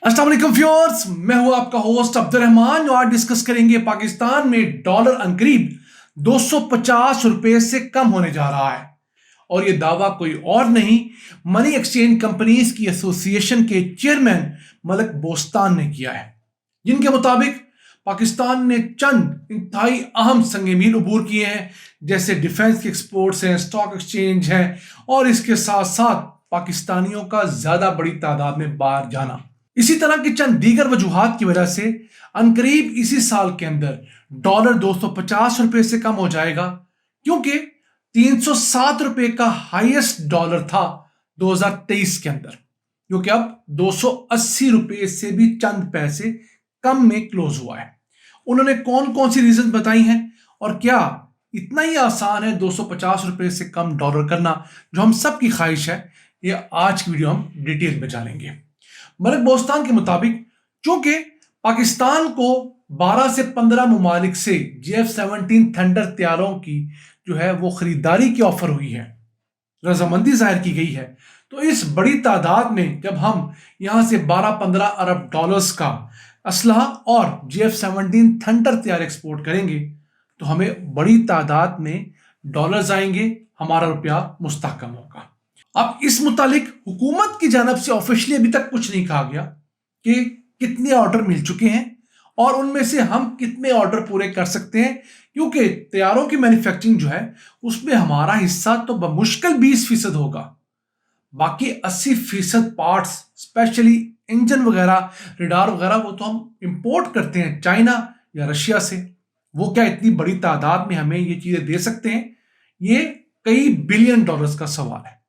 अस्सलाम वालेकुम व्यूअर्स, मैं हूं आपका होस्ट अब्दुल रहमान। आज डिस्कस करेंगे पाकिस्तान में डॉलर अनकरीब 250 रुपए से कम होने जा रहा है। और यह दावा कोई और नहीं, मनी एक्सचेंज कंपनीज की एसोसिएशन के चेयरमैन मलक बोस्तान ने किया है, जिनके मुताबिक पाकिस्तान ने चंद इंतहाई अहम संग मील अबूर किए हैं, जैसे डिफेंस के एक्सपोर्ट्स हैं, स्टॉक एक्सचेंज है और इसके साथ साथ पाकिस्तानियों का ज्यादा बड़ी तादाद में बाहर जाना। इसी तरह की चंद दीगर वजूहात की वजह से अनकरीब इसी साल के अंदर डॉलर 250 रुपए से कम हो जाएगा, क्योंकि 307 रुपए का हाईएस्ट डॉलर था 2023 के अंदर, जो कि अब 280 रुपए से भी चंद पैसे कम में क्लोज हुआ है। उन्होंने कौन कौन सी रीजन बताई हैं और क्या इतना ही आसान है 250 रुपए से कम डॉलर करना, जो हम सब की ख्वाहिश है, ये आज की वीडियो हम डिटेल में जानेंगे। मलक बोस्तान के मुताबिक चूंकि पाकिस्तान को 12 से 15 मुमालिक से JF-17 थंडर तैयारों की जो है वो खरीदारी की ऑफर हुई है, रजामंदी जाहिर की गई है, तो इस बड़ी तादाद में जब हम यहां से 12-15 अरब डॉलर्स का असलहा और JF-17 थंडर तैयार एक्सपोर्ट करेंगे तो हमें बड़ी तादाद में डॉलर्स आएंगे, हमारा रुपया मुस्तहकम होगा। अब इस मुतालिक हुकूमत की जानब से ऑफिशियली अभी तक कुछ नहीं कहा गया कि कितने ऑर्डर मिल चुके हैं और उनमें से हम कितने ऑर्डर पूरे कर सकते हैं, क्योंकि तैयारों की मैन्युफैक्चरिंग जो है उसमें हमारा हिस्सा तो बमुश्किल 20% होगा। बाकी 80% पार्ट्स, स्पेशली इंजन वगैरह, रडार वगैरह, वो तो हम इंपोर्ट करते हैं चाइना या रशिया से। वो क्या इतनी बड़ी तादाद में हमें ये चीजें दे सकते हैं? ये कई बिलियन डॉलर्स का सवाल है।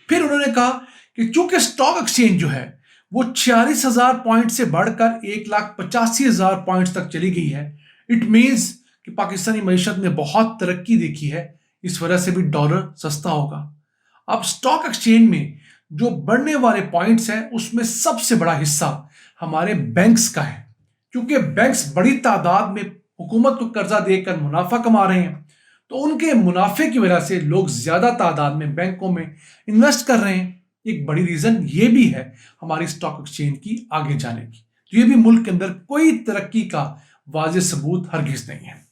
फिर उन्होंने कहा कि चूंकि स्टॉक एक्सचेंज जो है वो 46,000 पॉइंट से बढ़कर 1,85,000 पॉइंट्स तक चली गई है, इट मींस कि पाकिस्तानी मईशत ने बहुत तरक्की देखी है, इस वजह से भी डॉलर सस्ता होगा। अब स्टॉक एक्सचेंज में जो बढ़ने वाले पॉइंट्स हैं उसमें सबसे बड़ा हिस्सा हमारे बैंक्स का है, क्योंकि बैंक्स बड़ी तादाद में हुकूमत को कर्जा देकर मुनाफा कमा रहे हैं, तो उनके मुनाफे की वजह से लोग ज्यादा तादाद में बैंकों में इन्वेस्ट कर रहे हैं। एक बड़ी रीजन ये भी है हमारी स्टॉक एक्सचेंज की आगे जाने की, तो ये भी मुल्क के अंदर कोई तरक्की का वाज़ेह सबूत हरगिज नहीं है।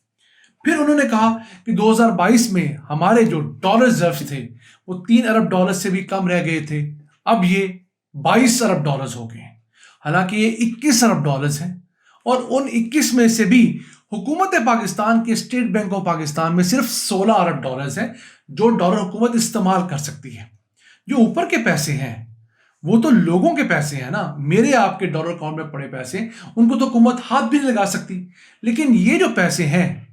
फिर उन्होंने कहा कि 2022 में हमारे जो डॉलर रिजर्व थे वो 3 अरब डॉलर से भी कम रह गए थे, अब ये 22 अरब डॉलर हो गए हैं। हालांकि ये 21 अरब डॉलर हैं और उन 21 में से भी हुकूमत पाकिस्तान के स्टेट बैंक ऑफ पाकिस्तान में सिर्फ 16 अरब डॉलर्स हैं जो डॉलर हुकूमत इस्तेमाल कर सकती है। जो ऊपर के पैसे हैं वो तो लोगों के पैसे हैं ना, मेरे आपके डॉलर अकाउंट में पड़े पैसे, उनको तो हुकूमत हाथ भी नहीं लगा सकती। लेकिन ये जो पैसे हैं,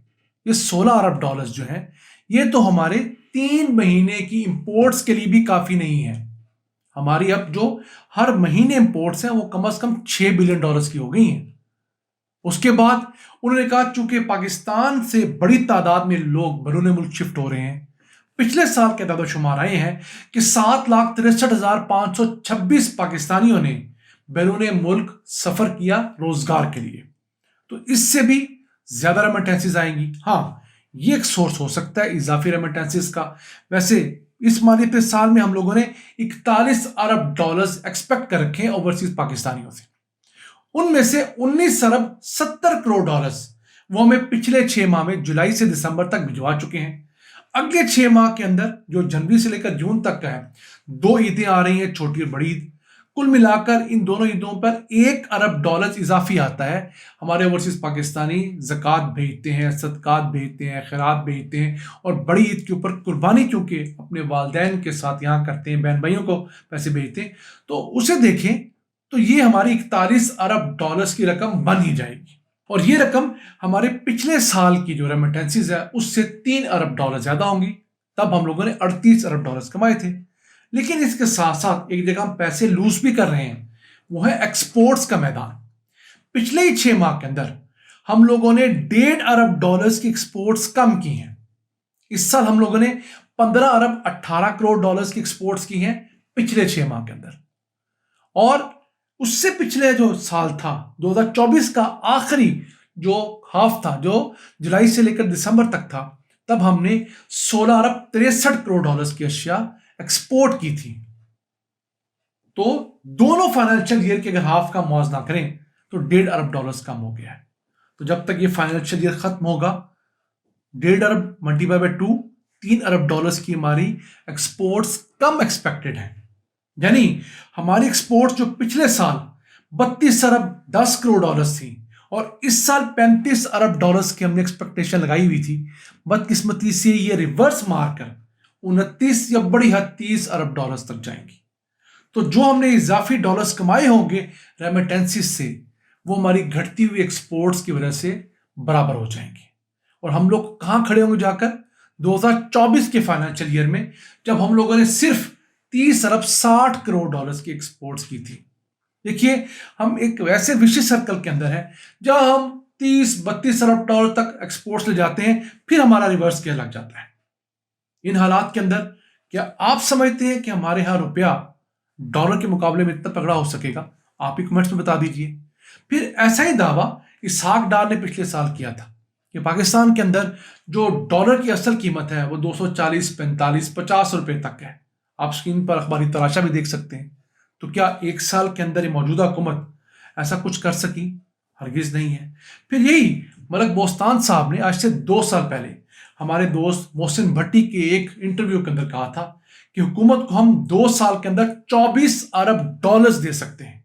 ये 16 अरब डॉलर्स जो हैं, ये तो हमारे 3 महीने की इंपोर्ट्स के लिए भी काफी नहीं है। हमारी अब जो हर महीने इंपोर्ट्स हैं वो कम से कम 6 बिलियन डॉलर्स की हो गई हैं। उसके बाद उन्होंने कहा चूंकि पाकिस्तान से बड़ी तादाद में लोग बैरून मुल्क शिफ्ट हो रहे हैं, पिछले साल के दादोशुमार आए हैं कि 7,63,526 पाकिस्तानियों ने बैरून मुल्क सफर किया रोजगार के लिए, तो इससे भी ज्यादा रेमिटेंसेस आएंगी। हाँ, ये एक सोर्स हो सकता है इजाफी रेमिटेंसेस का। वैसे इस माली साल में हम लोगों ने 41 अरब डॉलर्स एक्सपेक्ट कर रखे हैं ओवरसीज पाकिस्तानियों से। उनमें से 19 अरब 70 करोड़ डॉलर्स वो हमें पिछले 6 माह में जुलाई से दिसंबर तक भिजवा चुके हैं। अगले 6 माह के अंदर, जो जनवरी से लेकर जून तक का है, 2 ईदें आ रही हैं, छोटी और बड़ी ईद। कुल मिलाकर इन दोनों ईदों पर 1 अरब डॉलर इजाफी आता है। हमारे ओवरसीज पाकिस्तानी ज़कात भेजते हैं, सदकात भेजते हैं, खैरात भेजते हैं और बड़ी ईद के ऊपर कुर्बानी चूंकि अपने वालिदैन के साथ यहाँ करते हैं, बहन भाइयों को पैसे भेजते हैं, तो उसे देखें तो ये हमारी 41 अरब डॉलर्स की रकम बन ही जाएगी। और ये रकम हमारे पिछले साल की जो रेमिटेंसेस है उससे 3 अरब डॉलर ज्यादा होंगी। तब हम लोगों ने 38 अरब डॉलर्स कमाए थे। लेकिन इसके साथ साथ एक जगह हम पैसे लूज भी कर रहे हैं, वो है एक्सपोर्ट्स का मैदान। पिछले ही 6 माह के अंदर हम लोगों ने 1.5 अरब डॉलर्स की एक्सपोर्ट्स कम की हैं। इस साल हम लोगों ने 15 अरब 18 करोड़ डॉलर्स की एक्सपोर्ट्स की हैं पिछले 6 माह के अंदर। और उससे पिछले जो साल था 2024 का आखिरी जो हाफ था, जो जुलाई से लेकर दिसंबर तक था, तब हमने 16 अरब 63 करोड़ डॉलर्स की अशिया एक्सपोर्ट की थी। तो दोनों फाइनेंशियल ईयर के अगर हाफ का मुआवजा करें तो $1.5 अरब कम हो गया है। तो जब तक ये फाइनेंशियल ईयर खत्म होगा, 1.5 अरब मल्टीप्लाई बाय 2, $3 अरब की हमारी एक्सपोर्ट्स कम एक्सपेक्टेड है। यानी हमारी एक्सपोर्ट्स जो पिछले साल 32 अरब 10 करोड़ डॉलर्स थी और इस साल 35 अरब डॉलर्स की हमने एक्सपेक्टेशन लगाई हुई थी, बदकिस्मती से ये रिवर्स मारकर 29 या बड़ी हद 30 अरब डॉलर्स तक जाएंगी। तो जो हमने इजाफी डॉलर्स कमाए होंगे रेमिटेंसीज से, वो हमारी घटती हुई एक्सपोर्ट्स की वजह से बराबर हो जाएंगे। और हम लोग कहां खड़े होंगे जाकर 2024 के फाइनेंशियल ईयर में, जब हम लोगों ने सिर्फ 30 अरब 60 करोड़ डॉलर्स की एक्सपोर्ट्स की थी। देखिए, हम एक वैसे विशेष सर्कल के अंदर है जहां हम 30-32 अरब डॉलर तक एक्सपोर्ट्स ले जाते हैं, फिर हमारा रिवर्स गेयर लग जाता है। इन हालात के अंदर क्या आप समझते हैं कि हमारे यहां रुपया डॉलर के मुकाबले में इतना तगड़ा हो सकेगा? आप ही कमेंट्स में बता दीजिए। फिर ऐसा ही दावा इसहाक डार ने पिछले साल किया था कि पाकिस्तान के अंदर जो डॉलर की असल कीमत है वो 240, 45, 50 रुपए तक है। आप स्क्रीन पर अखबारी तराशा भी देख सकते हैं। तो क्या एक साल के अंदर ये मौजूदा हुकूमत ऐसा कुछ कर सकी? हरगिज नहीं है। फिर यही मलक बोस्तान साहब ने आज से 2 साल पहले हमारे दोस्त मोहसिन भट्टी के एक इंटरव्यू के अंदर कहा था कि हुकूमत को हम 2 साल के अंदर 24 अरब डॉलर्स दे सकते हैं।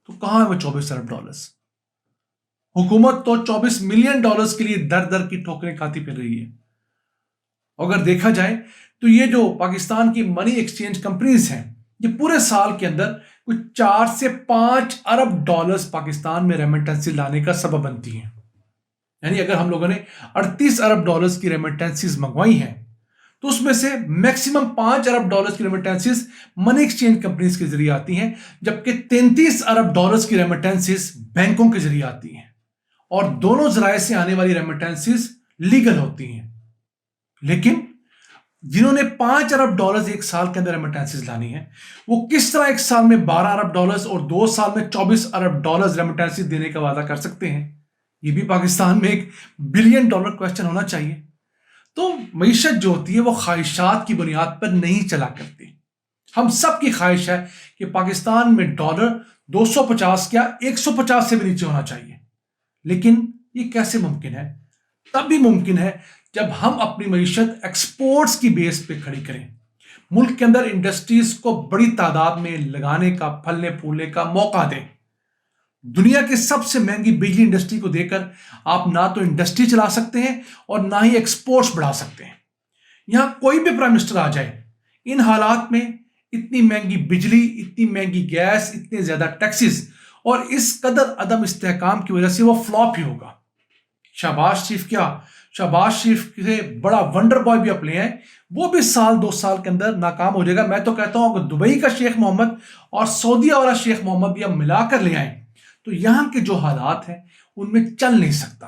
तो कहां है वो 24 अरब डॉलर्स? हुकूमत तो 24 मिलियन डॉलर्स के लिए दर दर की ठोकरें खाती फिर रही है। अगर देखा जाए तो ये जो पाकिस्तान की मनी एक्सचेंज कंपनीज हैं, ये पूरे साल के अंदर कुछ 4 से 5 अरब डॉलर्स पाकिस्तान में रेमिटेंसी लाने का सबब बनती हैं। यानी अगर हम लोगों ने 38 अरब डॉलर्स की रेमिटेंसीज मंगवाई हैं, तो उसमें से मैक्सिमम 5 अरब डॉलर्स की रेमिटेंसीज मनी एक्सचेंज कंपनीज के जरिए आती हैं, जबकि 33 अरब डॉलर्स की रेमिटेंसीज बैंकों के जरिए आती हैं। और दोनों जराए से आने वाली रेमिटेंसीज लीगल होती हैं। लेकिन जिन्होंने 5 अरब डॉलर्स एक साल के अंदर रेमिटेंसीज लानी है, वो किस तरह एक साल में 12 अरब डॉलर्स और 2 साल में 24 अरब डॉलर्स रेमिटेंसीज देने का वादा कर सकते हैं? ये भी पाकिस्तान में एक $1 बिलियन क्वेश्चन होना चाहिए। तो मईशत जो होती है वो ख्वाहिशात की बुनियाद पर नहीं चला करती। हम सब की ख्वाहिश है कि पाकिस्तान में डॉलर 250 क्या 150 से भी नीचे होना चाहिए। लेकिन ये कैसे मुमकिन है? तब भी मुमकिन है जब हम अपनी मईशत एक्सपोर्ट्स की बेस पे खड़ी करें, मुल्क के अंदर इंडस्ट्रीज को बड़ी तादाद में लगाने का, फलने फूलने का मौका दें। दुनिया की सबसे महंगी बिजली इंडस्ट्री को देकर आप ना तो इंडस्ट्री चला सकते हैं और ना ही एक्सपोर्ट्स बढ़ा सकते हैं। यहां कोई भी प्राइम मिनिस्टर आ जाए, इन हालात में इतनी महंगी बिजली, इतनी महंगी गैस, इतने ज्यादा टैक्सेस और इस कदर अदम इस्तेहकाम की वजह से वो फ्लॉप ही होगा। शहबाज शरीफ क्या, शहबाज शरीफ से बड़ा वंडर बॉय भी अपने हैं, वो भी साल 2 साल के अंदर नाकाम हो जाएगा। मैं तो कहता हूं अगर दुबई का शेख मोहम्मद और सऊदीया वाला शेख मोहम्मद भी हम मिलाकर ले आए तो यहां के जो हालात हैं उनमें चल नहीं सकता।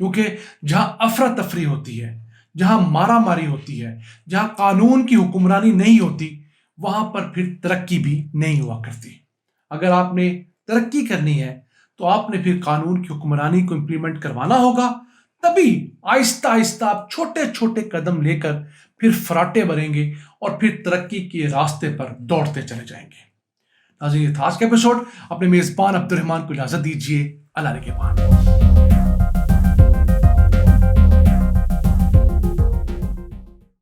क्योंकि जहां अफरा तफरी होती है, जहां मारा मारी होती है, जहां कानून की हुक्मरानी नहीं होती, वहां पर फिर तरक्की भी नहीं हुआ करती। अगर आपने तरक्की करनी है तो आपने फिर कानून की हुक्मरानी को इंप्लीमेंट करवाना होगा। तभी आहिस्ता आहिस्ता आप छोटे छोटे कदम लेकर फिर फराटे भरेंगे और फिर तरक्की के रास्ते पर दौड़ते चले जाएंगे। नाज़रीन, ये था आज का एपिसोड। अपने मेजबान अब्दुल रहमान को इजाजत दीजिए। अल्लाह के बाद।